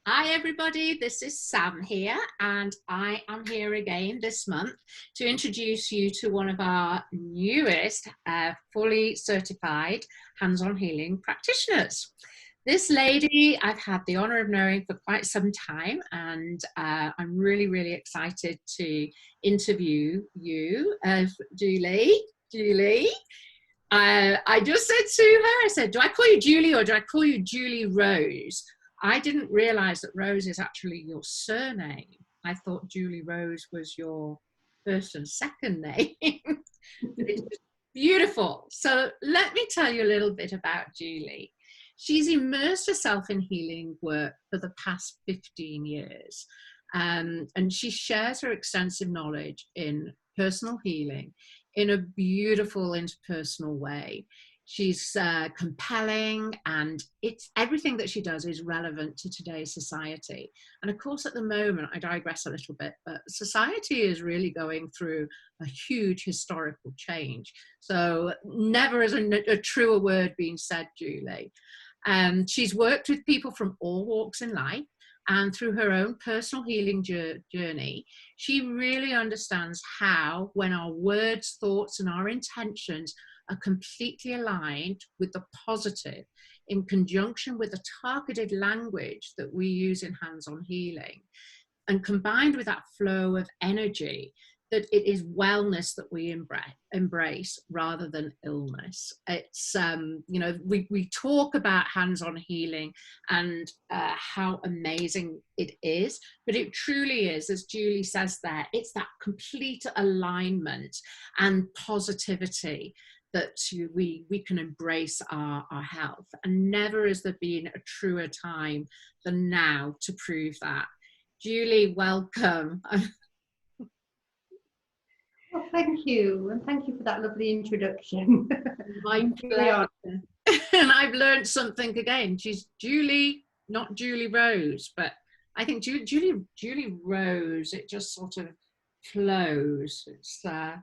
Hi everybody, this is Sam here, and I am here again this month to introduce you to one of our newest fully certified hands-on healing practitioners. This lady I've had the honor of knowing for quite some time, and I'm really excited to interview you, Julie. I just said to her, I said, do I call you Julie or do I call you Julie Rose? I didn't realize that Rose is actually your surname. I thought Julie Rose was your first and second name. It's beautiful. So let me tell you a little bit about Julie. She's immersed herself in healing work for the past 15 years. And she shares her extensive knowledge in personal healing in a beautiful interpersonal way. She's compelling, and it's everything that she does is relevant to today's society. And of course, at the moment, I digress a little bit, but society is really going through a huge historical change. So never has a truer word been said, Julie. She's worked with people from all walks in life, and through her own personal healing journey, she really understands how, when our words, thoughts, and our intentions are completely aligned with the positive, in conjunction with the targeted language that we use in hands-on healing, and combined with that flow of energy, that it is wellness that we embrace rather than illness. It's, you know, we talk about hands-on healing and how amazing it is, but it truly is, as Julie says there, it's that complete alignment and positivity that we can embrace our health. And never has there been a truer time than now to prove that. Julie, welcome. Well, thank you, and thank you for that lovely introduction. My pleasure. And I've learned something again. She's Julie, not Julie Rose, but I think Julie Rose. It just sort of flows. It's I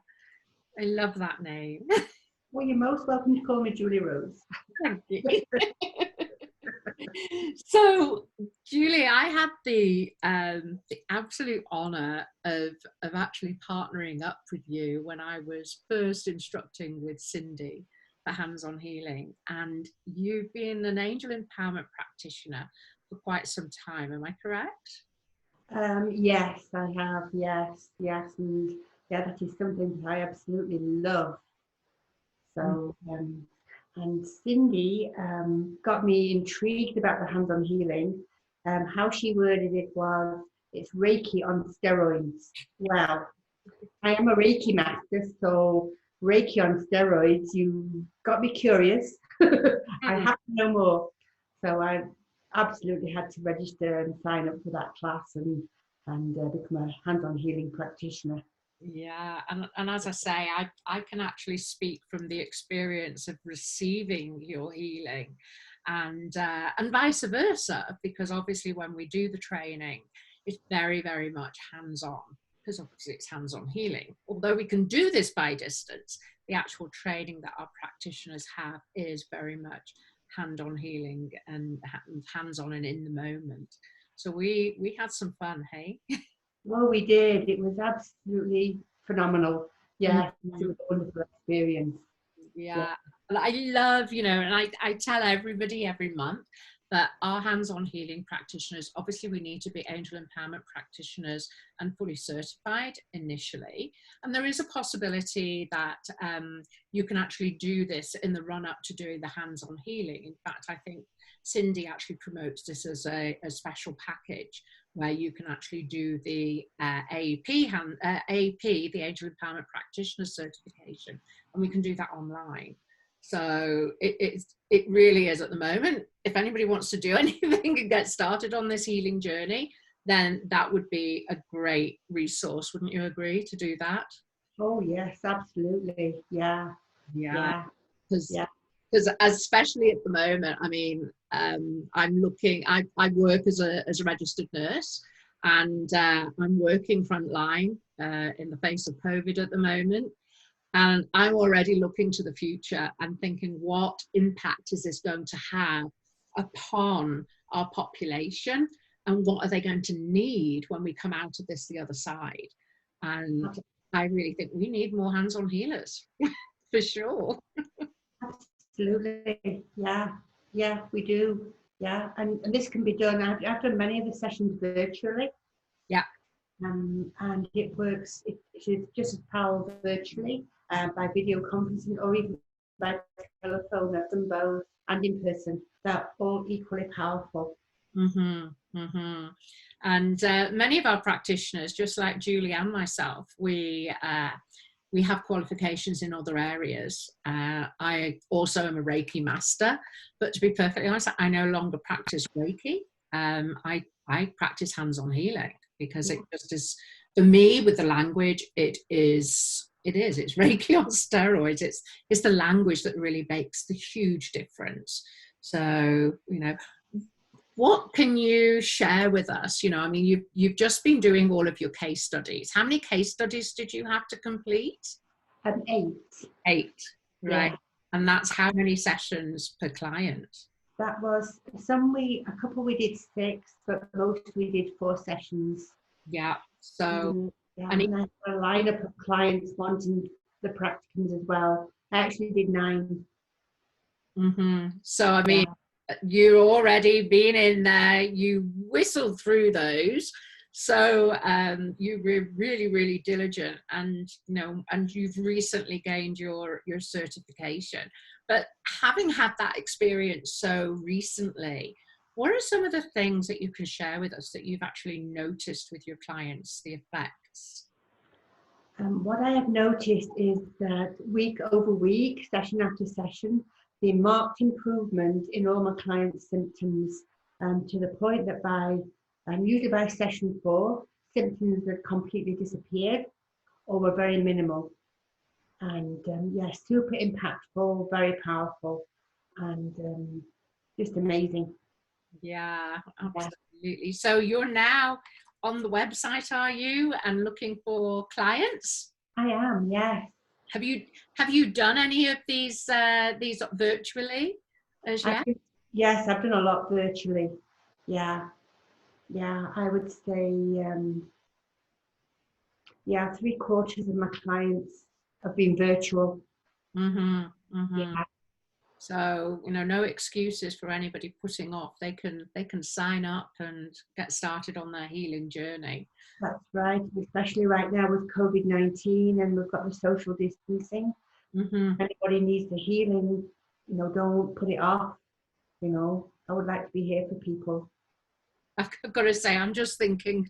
love that name. Well, you're most welcome to call me Julie Rose. Thank you. So, Julie, I had the absolute honour of actually partnering up with you when I was first instructing with Cindy for hands-on healing, and you've been an angel empowerment practitioner for quite some time. Am I correct? Yes, I have. Yes, and yeah, that is something that I absolutely love. So, and Cindy got me intrigued about the hands-on healing. How she worded it was, it's Reiki on steroids. Well, I am a Reiki master, so Reiki on steroids, you got me curious. I have to know more. So I absolutely had to register and sign up for that class and become a hands-on healing practitioner. Yeah, and as I say, I can actually speak from the experience of receiving your healing, and vice versa, because obviously when we do the training, it's very much hands-on, because obviously it's hands-on healing. Although we can do this by distance, the actual training that our practitioners have is very much hand-on healing and hands-on and in the moment. So we had some fun, hey? Well, we did. It was absolutely phenomenal. Yeah, it was a wonderful experience. Yeah, well, I love, you know, and I tell everybody every month that our hands-on healing practitioners, obviously we need to be angel empowerment practitioners and fully certified initially. And there is a possibility that you can actually do this in the run up to doing the hands-on healing. In fact, I think Cindy actually promotes this as a special package where you can actually do the AEP, the Angel Empowerment Practitioner certification, and we can do that online. So it really is at the moment. If anybody wants to do anything and get started on this healing journey, then that would be a great resource. Wouldn't you agree to do that? Oh yes, absolutely. Yeah. Because especially at the moment, I mean, I'm looking, I work as a registered nurse, and I'm working frontline in the face of COVID at the moment. And I'm already looking to the future and thinking, what impact is this going to have upon our population? and what are they going to need when we come out of this the other side. And I really think we need more hands-on healers for sure. Absolutely. Yeah, we do. Yeah, and this can be done. I've done many of the sessions virtually. Yeah. And it works, it's just as powerful virtually, by video conferencing, or even by telephone. I've done both, and in person. They're all equally powerful. And many of our practitioners, just like Julie and myself, we have qualifications in other areas. I also am a Reiki master, but to be perfectly honest, I no longer practice Reiki. I practice hands-on healing, because it just is, for me, with the language, it's Reiki on steroids. It's the language that really makes the huge difference. So, you know, what can you share with us? You know, I mean, you've just been doing all of your case studies. How many case studies did you have to complete? 8. 8, right. Yeah. And that's how many sessions per client? That was a couple we did 6, but most we did 4 sessions. Yeah. So, and I had a lineup of clients wanting the practicums as well. I actually did 9. So, I mean, you're already been in there, you whistled through those. So you were really, really diligent, and you know, and you've recently gained your certification. But having had that experience so recently, what are some of the things that you can share with us that you've actually noticed with your clients, the effects? What I have noticed is that week over week, session after session, the marked improvement in all my clients' symptoms, to the point that usually by session 4, symptoms had completely disappeared or were very minimal. And super impactful, very powerful, and just amazing. Yeah, absolutely. So you're now on the website, are you, and looking for clients? I am, yes. Have you done any of these virtually as yet? Yes, I've done a lot virtually. Yeah, I would say 3/4 of my clients have been virtual. Yeah. So, you know, no excuses for anybody putting off. They can sign up and get started on their healing journey. That's right, especially right now with COVID-19, and we've got the social distancing. Anybody needs the healing, you know, don't put it off. You know, I would like to be here for people. I've got to say, I'm just thinking,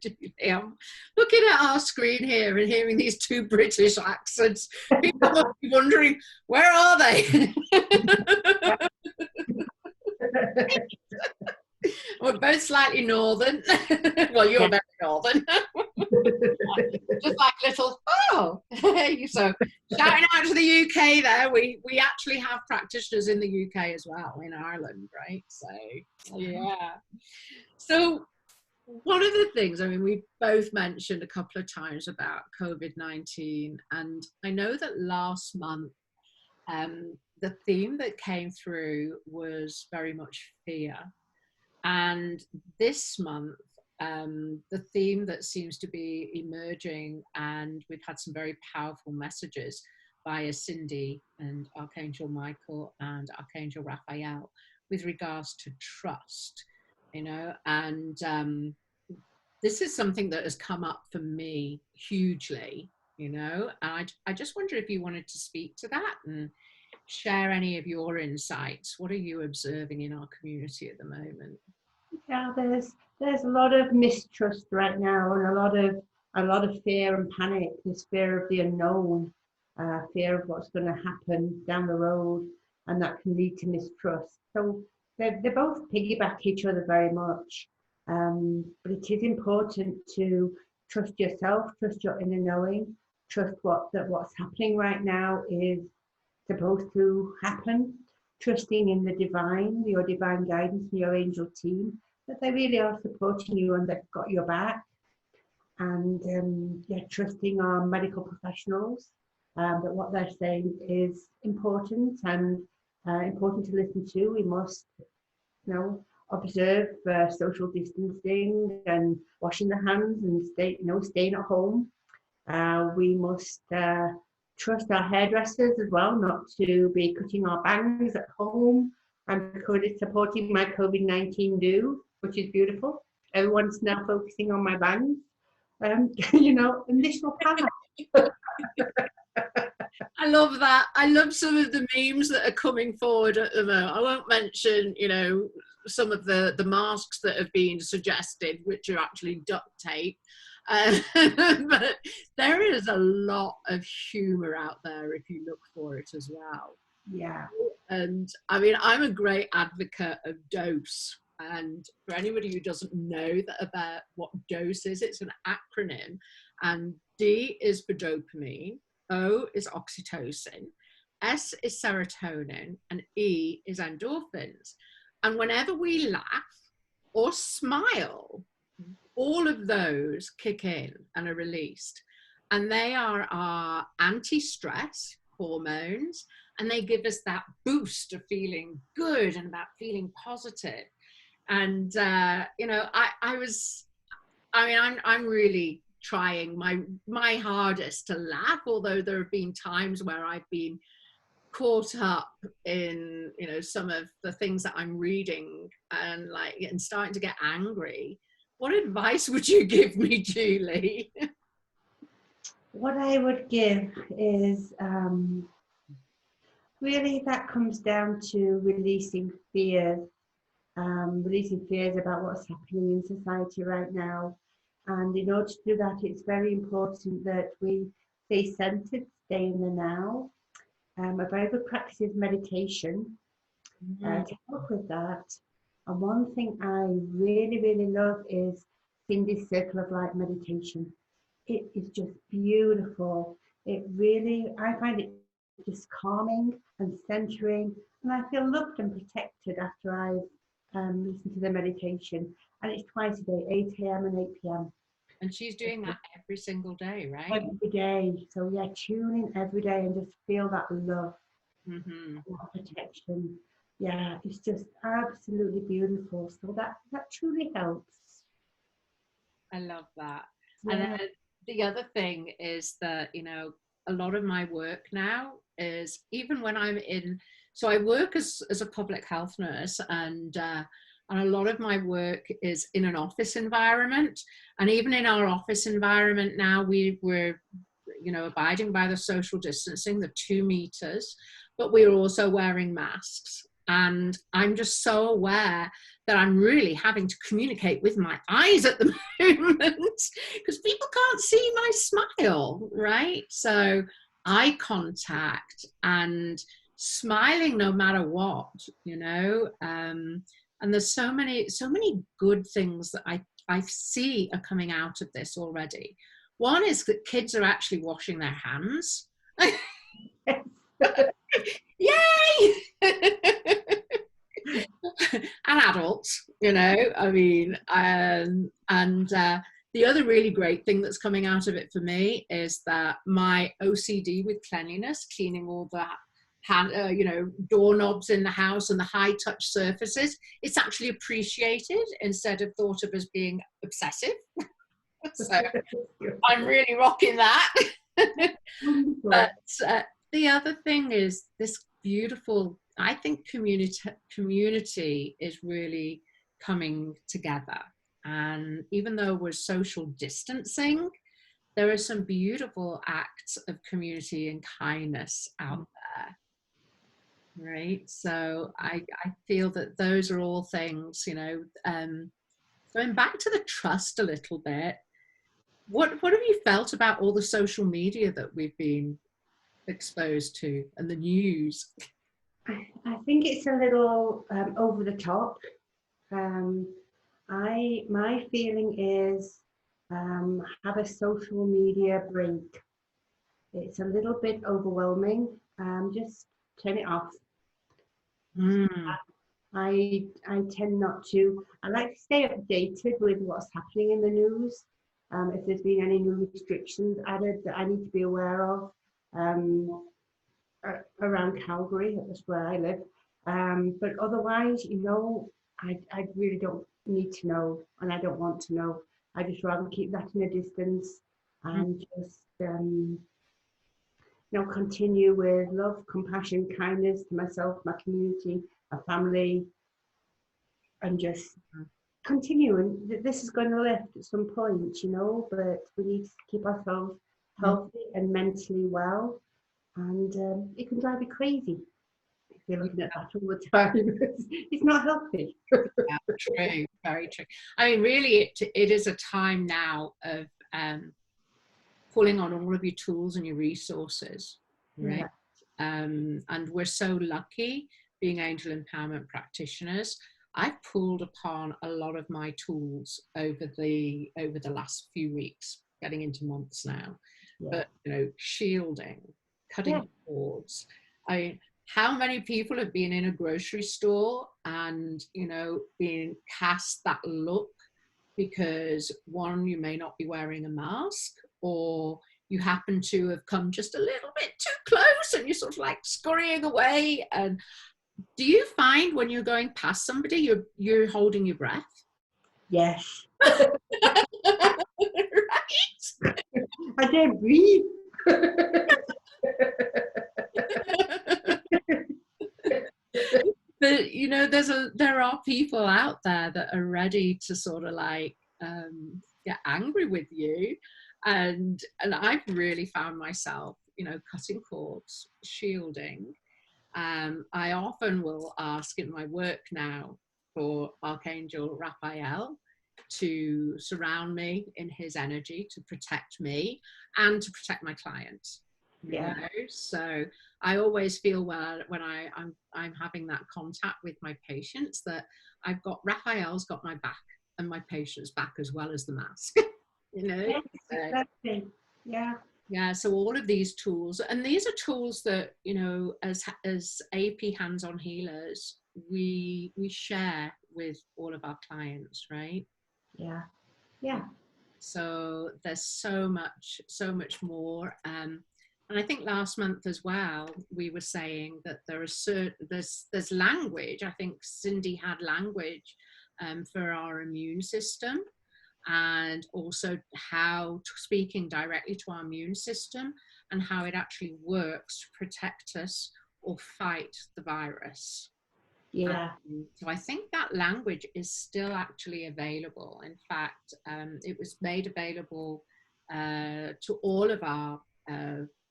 I'm looking at our screen here and hearing these 2 British accents. People must be wondering, where are they? We're both slightly northern. Well, you're very northern. Just like little, so shouting out to the UK there. We actually have practitioners in the UK as well, in Ireland, right? So, yeah. So one of the things, I mean, we've both mentioned a couple of times about COVID-19, and I know that last month, the theme that came through was very much fear. And this month, the theme that seems to be emerging, and we've had some very powerful messages via Cindy and Archangel Michael and Archangel Raphael with regards to trust, you know, and this is something that has come up for me hugely, you know, and I just wonder if you wanted to speak to that and share any of your insights. What are you observing in our community at the moment? Yeah, there's a lot of mistrust right now, and a lot of fear and panic. This fear of the unknown, fear of what's going to happen down the road, and that can lead to mistrust. So they both piggyback each other very much. But it is important to trust yourself, trust your inner knowing, trust what's happening right now is supposed to happen, trusting in the divine, your divine guidance and your angel team, that they really are supporting you and they've got your back. And trusting our medical professionals, that what they're saying is important and important to listen to. We must, you know, observe social distancing and washing the hands and staying at home. We must trust our hairdressers as well, not to be cutting our bangs at home. I'm supporting my COVID-19 do, which is beautiful. Everyone's now focusing on my bangs. And this will pass. I love that. I love some of the memes that are coming forward at the moment. I won't mention, some of the masks that have been suggested, which are actually duct tape. But there is a lot of humor out there if you look for it as well. Yeah. And I mean, I'm a great advocate of dose. And for anybody who doesn't know about what dose is, it's an acronym. And D is for dopamine, O is oxytocin, S is serotonin, and E is endorphins. And whenever we laugh or smile, all of those kick in and are released. And they are our anti-stress hormones, and they give us that boost of feeling good and about feeling positive. And, I'm really trying my hardest to laugh, although there have been times where I've been caught up in, some of the things that I'm reading and starting to get angry. What advice would you give me, Julie? What I would give is really that comes down to releasing fears about what's happening in society right now. And in order to do that, it's very important that we stay centered, stay in the now. A very good practice is meditation to help with that. And one thing I really, really love is Cindy's Circle of Light meditation. It is just beautiful. I find it just calming and centering, and I feel loved and protected after I've listened to the meditation. And it's twice a day, 8 a.m. and 8 p.m. And she's doing that every single day, right? Every day. So yeah, tune in every day and just feel that love, that protection. Yeah, it's just absolutely beautiful. So that truly helps. I love that. Yeah. And then the other thing is that, a lot of my work now is even when I'm so I work as a public health nurse, and a lot of my work is in an office environment. And even in our office environment now, we're abiding by the social distancing, the 2 meters, but we're also wearing masks. And I'm just so aware that I'm really having to communicate with my eyes at the moment because people can't see my smile, right? So eye contact and smiling no matter what, and there's so many good things that I see are coming out of this already. One is that kids are actually washing their hands. Yay! And adults, I mean, and the other really great thing that's coming out of it for me is that my OCD with cleanliness, cleaning all the doorknobs in the house and the high touch surfaces, it's actually appreciated instead of thought of as being obsessive. So I'm really rocking that. But the other thing is this beautiful, I think community is really coming together. And even though we're social distancing, there are some beautiful acts of community and kindness out there. Right. So I feel that those are all things, going back to the trust a little bit. What have you felt about all the social media that we've been exposed to and the news? I think it's a little over the top. My feeling is have a social media break. It's a little bit overwhelming. Just turn it off. I tend not to. I like to stay updated with what's happening in the news. If there's been any new restrictions added that I need to be aware of around Calgary, that's where I live. But otherwise, I really don't need to know, and I don't want to know. I just rather keep that in a distance and just continue with love, compassion, kindness to myself, my community, my family, and just continue. And this is going to lift at some point, but we need to keep ourselves healthy and mentally well. And it can drive you crazy if you're looking at that all the time. It's not healthy. Yeah, true, very true. I mean, really, it is a time now of pulling on all of your tools and your resources, right? Yeah. And we're so lucky being angel empowerment practitioners. I've pulled upon a lot of my tools over the last few weeks, getting into months now. Yeah. But shielding, cutting cords. How many people have been in a grocery store and being cast that look because, one, you may not be wearing a mask, or you happen to have come just a little bit too close and you're sort of like scurrying away. And do you find when you're going past somebody, you're holding your breath? Yes. Right? I don't breathe. But there are people out there that are ready to sort of like get angry with you, and I've really found myself cutting cords, shielding. I often will ask in my work now for Archangel Raphael to surround me in his energy to protect me and to protect my clients. Yeah. So I always feel when I'm having that contact with my patients that I've got Raphael's got my back and my patient's back as well as the mask. Yes, exactly. Yeah, so all of these tools, and these are tools that as AEP hands-on healers we share with all of our clients, right? Yeah. So there's so much more. And I think last month as well, we were saying that there's language. I think Cindy had language for our immune system, and also how speaking directly to our immune system and how it actually works to protect us or fight the virus. Yeah. So I think that language is still actually available. In fact, it was made available to all of our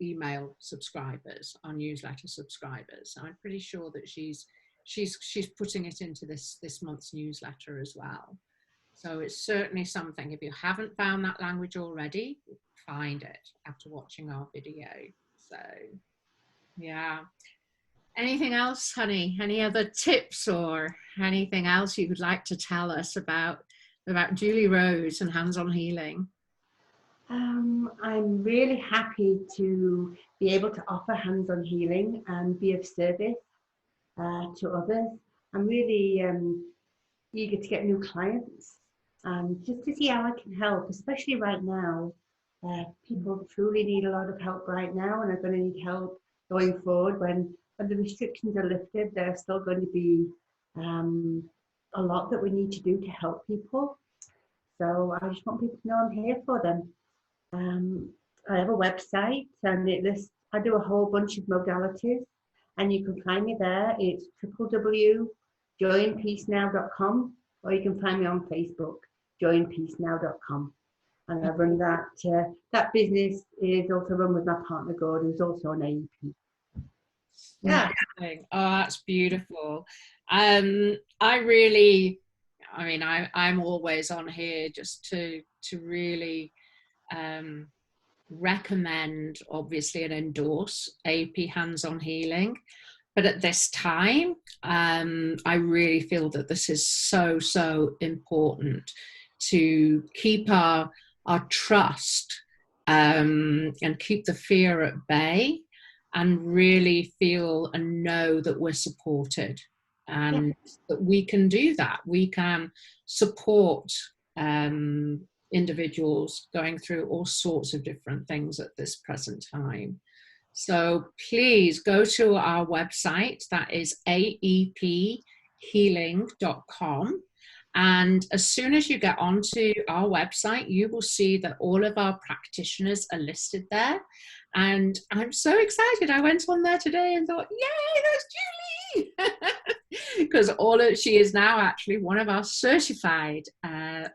email subscribers, our newsletter subscribers. So I'm pretty sure that she's putting it into this month's newsletter as well. So it's certainly something. If you haven't found that language already, find it after watching our video. So yeah. Anything else, honey? Any other tips or anything else you would like to tell us about Julie Rose and hands-on healing? I'm really happy to be able to offer hands-on healing and be of service to others. I'm really eager to get new clients and just to see how I can help, especially right now. People truly need a lot of help right now, and are going to need help going forward when the restrictions are lifted. There's still going to be a lot that we need to do to help people. So I just want people to know I'm here for them. I have a website, and I do a whole bunch of modalities, and you can find me there. It's www.joyandpeacenow.com, or you can find me on Facebook, joyandpeacenow.com. And I run that. That business is also run with my partner Gord, who's also an AEP. Yeah. Oh, that's beautiful. I'm always on here just to really recommend, obviously, and endorse AEP hands-on healing. But at this time, I really feel that this is so important to keep our trust and keep the fear at bay, and really feel and know that we're supported, and that we can do that. We can support individuals going through all sorts of different things at this present time. So please go to our website, that is AEP healing.com. And as soon as you get onto our website, you will see that all of our practitioners are listed there. And I'm so excited. I went on there today and thought, yay, that's Julie! Because she is now actually one of our certified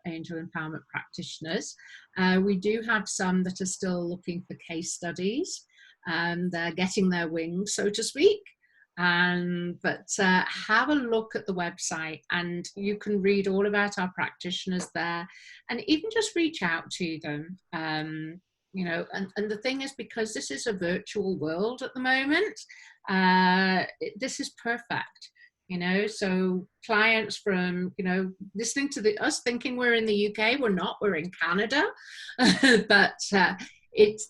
angel empowerment practitioners. We do have some that are still looking for case studies. They're getting their wings, so to speak. But have a look at the website, and you can read all about our practitioners there, and even just reach out to them. You know, and the thing is, because this is a virtual world at the moment, this is perfect. You know, so clients from, you know, listening to us thinking we're in the UK, we're not, we're in Canada, but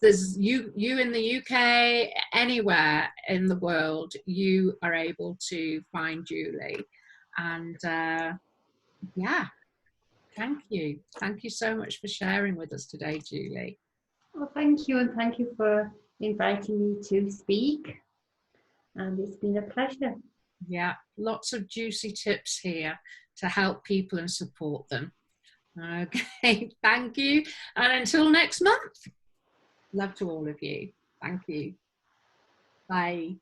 there's you in the UK, anywhere in the world, you are able to find Julie. And yeah, thank you so much for sharing with us today, Julie. Well, thank you, and thank you for inviting me to speak, and it's been a pleasure. Yeah, lots of juicy tips here to help people and support them. Okay, thank you, and until next month. Love to all of you. Thank you. Bye.